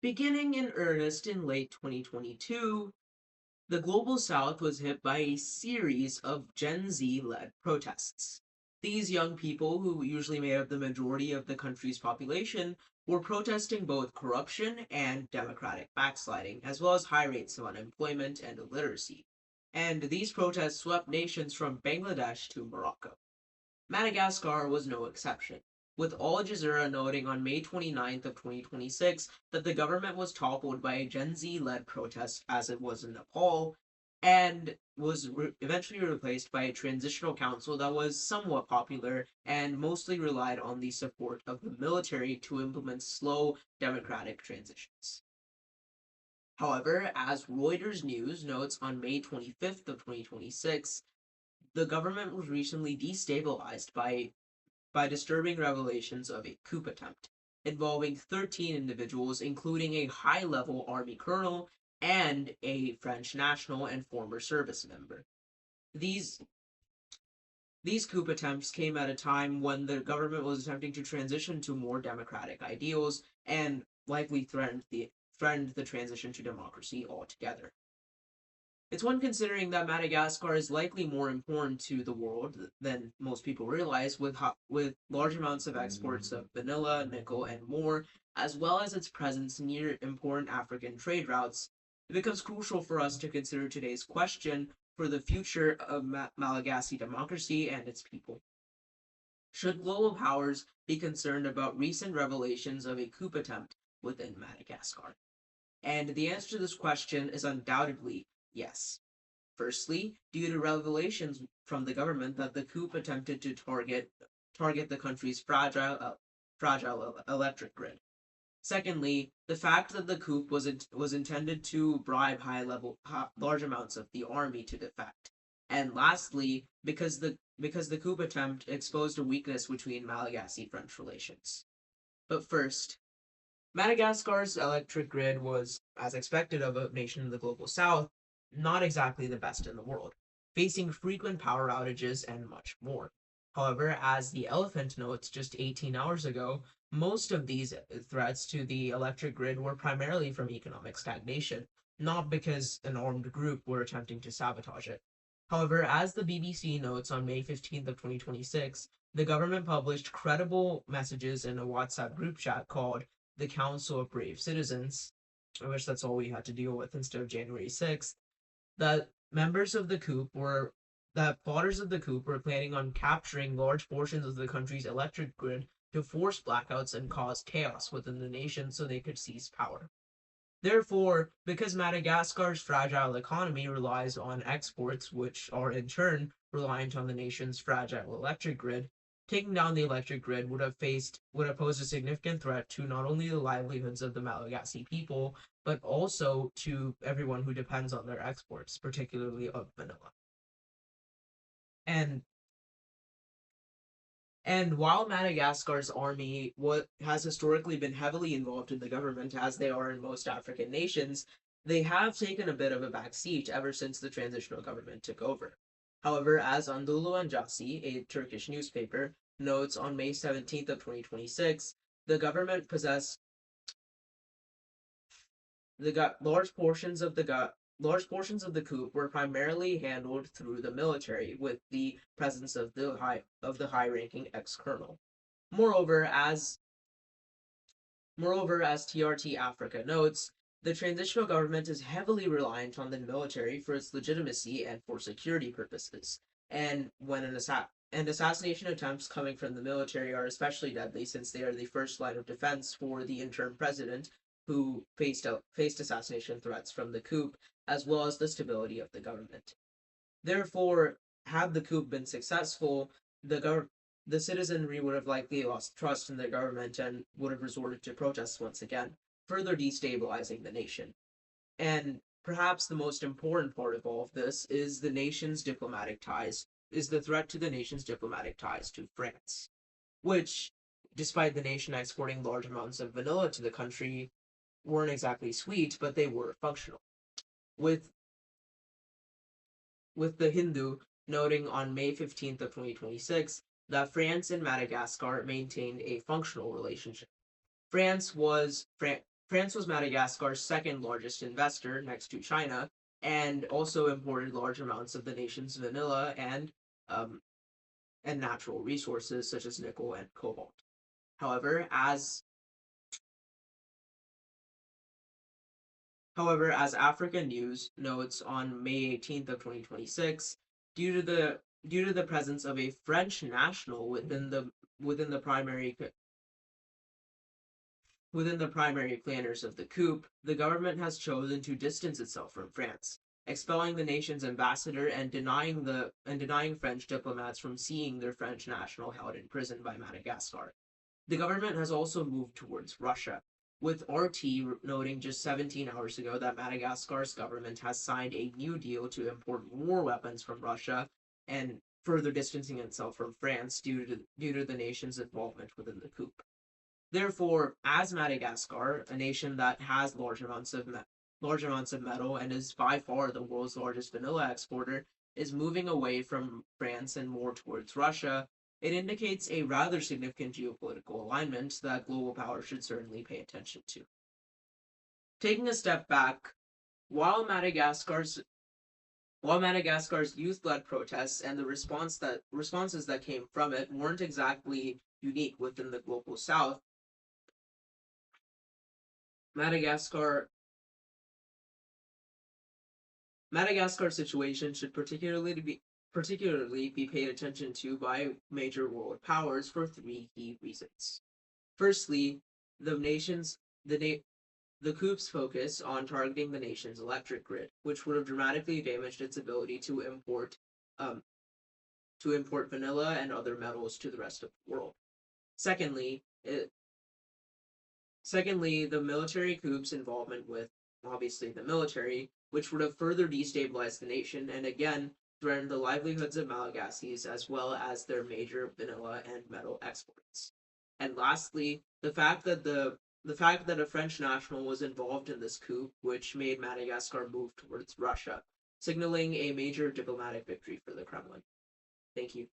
Beginning in earnest in late 2022, the Global South was hit by a series of Gen Z led protests. These young people, who usually made up the majority of the country's population, were protesting both corruption and democratic backsliding, as well as high rates of unemployment and illiteracy. And these protests swept nations from Bangladesh to Morocco. Madagascar was no exception, with Al Jazeera noting on May 29th of 2026 that the government was toppled by a Gen Z-led protest as it was in Nepal, and was eventually replaced by a transitional council that was somewhat popular and mostly relied on the support of the military to implement slow democratic transitions. However, as Reuters News notes on May 25th of 2026, the government was recently destabilized by disturbing revelations of a coup attempt involving 13 individuals, including a high level army colonel and a French national and former service member. These these coup attempts came at a time when the government was attempting to transition to more democratic ideals and likely threatened the transition to democracy altogether. It's one considering that Madagascar is likely more important to the world than most people realize, with large amounts of exports of vanilla, nickel, and more, as well as its presence near important African trade routes. It becomes crucial for us to consider today's question for the future of Malagasy democracy and its people. Should global powers be concerned about recent revelations of a coup attempt within Madagascar? And the answer to this question is undoubtedly yes. Firstly, due to revelations from the government that the coup attempted to target the country's fragile electric grid. Secondly, the fact that the coup was intended to bribe large amounts of the army to defect. And lastly, because the coup attempt exposed a weakness between Malagasy-French relations. But first, Madagascar's electric grid was, as expected of a nation in the global south, not exactly the best in the world, facing frequent power outages and much more. However, as the elephant notes just 18 hours ago, most of these threats to the electric grid were primarily from economic stagnation, not because an armed group were attempting to sabotage it. However, as the BBC notes on May 15th of 2026, the government published credible messages in a WhatsApp group chat called the Council of Brave Citizens, I wish that's all we had to deal with instead of January 6th, that members of the coup were that plotters of the coup were planning on capturing large portions of the country's electric grid to force blackouts and cause chaos within the nation so they could seize power. Therefore, because Madagascar's fragile economy relies on exports, which are in turn reliant on the nation's fragile electric grid, taking down the electric grid would have posed a significant threat to not only the livelihoods of the Malagasy people, but also to everyone who depends on their exports, particularly of vanilla. And and while Madagascar's army has historically been heavily involved in the government, as they are in most African nations, they have taken a bit of a back seat ever since the transitional government took over. However, as Anadolu Anjasi, a Turkish newspaper, notes on May 17th of 2026, the government possessed large portions of the coup were primarily handled through the military, with the presence of the high-ranking ex-colonel. Moreover, as as TRT Africa notes, the transitional government is heavily reliant on the military for its legitimacy and for security purposes. And assassination attempts coming from the military are especially deadly since they are the first line of defense for the interim president who faced assassination threats from the coup, as well as the stability of the government. Therefore, had the coup been successful, the citizenry would have likely lost trust in their government and would have resorted to protests once again, further destabilizing the nation. And perhaps the most important part of all of this is the threat to the nation's diplomatic ties to France, which, despite the nation exporting large amounts of vanilla to the country, weren't exactly sweet, but they were functional. With the Hindu noting on May 15th of 2026 that France and Madagascar maintained a functional relationship. France was France was Madagascar's second largest investor next to China, and also imported large amounts of the nation's vanilla um, and natural resources such as nickel and cobalt. However, as as Africa News notes on May 18th of 2026, due to the presence of a French national within the primary planners of the coup, the government has chosen to distance itself from France, expelling the nation's ambassador and denying French diplomats from seeing their French national held in prison by Madagascar. The government has also moved towards Russia, with RT noting just 17 hours ago that Madagascar's government has signed a new deal to import more weapons from Russia and further distancing itself from France due to the nation's involvement within the coup. Therefore, as Madagascar, a nation that has large amounts of metal and is by far the world's largest vanilla exporter, is moving away from France and more towards Russia, it indicates a rather significant geopolitical alignment that global power should certainly pay attention to. Taking a step back, while Madagascar's youth-led protests and the responses that came from it weren't exactly unique within the global south, Madagascar Madagascar's situation should particularly be paid attention to by major world powers for three key reasons. Firstly, the nation's the na- the coup's focus on targeting the nation's electric grid, which would have dramatically damaged its ability um, to import vanilla and other metals to the rest of the world. Secondly, it, Secondly, the military coup's involvement with, obviously, the military, which would have further destabilized the nation and again threatened the livelihoods of Malagasys as well as their major vanilla and metal exports. And lastly, the fact that a French national was involved in this coup, which made Madagascar move towards Russia, signaling a major diplomatic victory for the Kremlin. Thank you.